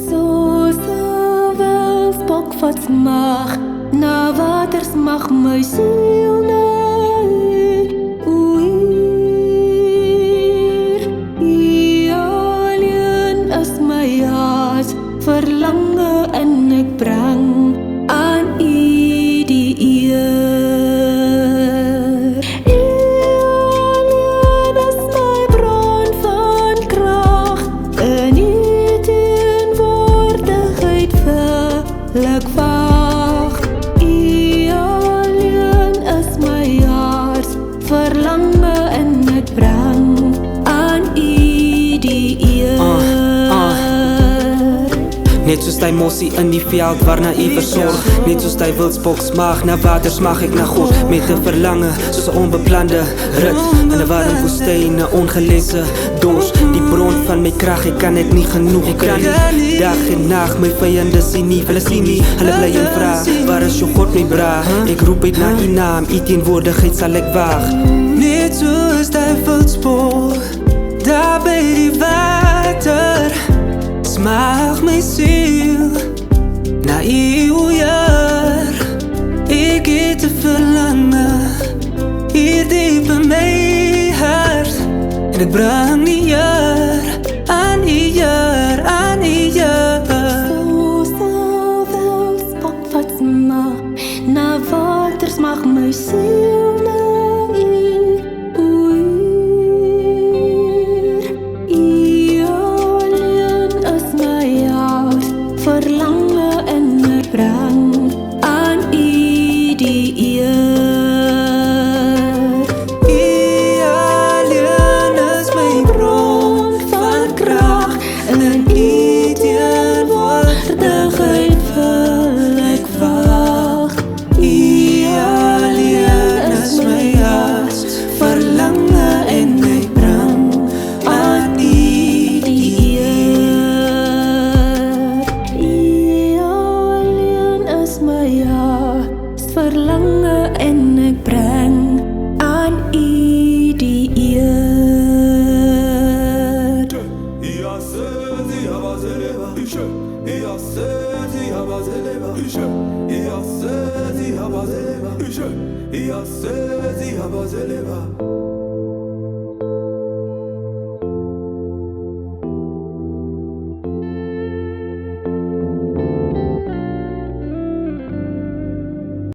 Soos bokvats mag, na waters mag my siel neer. U alleen is my hart, verlange en ek bring aan u die eer. U alleen is my bron van krag, in u teenwoordigheid wil ek wag. U alleen is my hart, verlange en ek bring aan u die eer. Net soos die mossie in die veld waarna u versorg, net soos die wildsbok smag na water, smag ek na God met 'n verlange soos 'n onbeplande rit in 'n warm woestyn, 'n ongelesse dors, die bron van my krag, ek kan dit nie genoeg kry. Dag en nag my vyande sien nie, hulle sien nie, hulle bly en vra, waar is jou God my bra? Ek roep uit na u naam, u teenwoordigheid sal ek wag. Net soos die wildsbok daar by die water, smag my siel na u Heer. Ek het 'n verlange hier diep in my hart, en ek bring die Heer aan u Heer, aan u Heer. Soos bokvats mag, na waters mag my siel neer. Verlange en ek bring aan u die eer. U alleen is my bron van krag, en in u teenwoordigheid wil ek wag. U alleen is my hart, verlange en ek bring aan u die my hart, verlange en ek bring aan u die eer. Ja,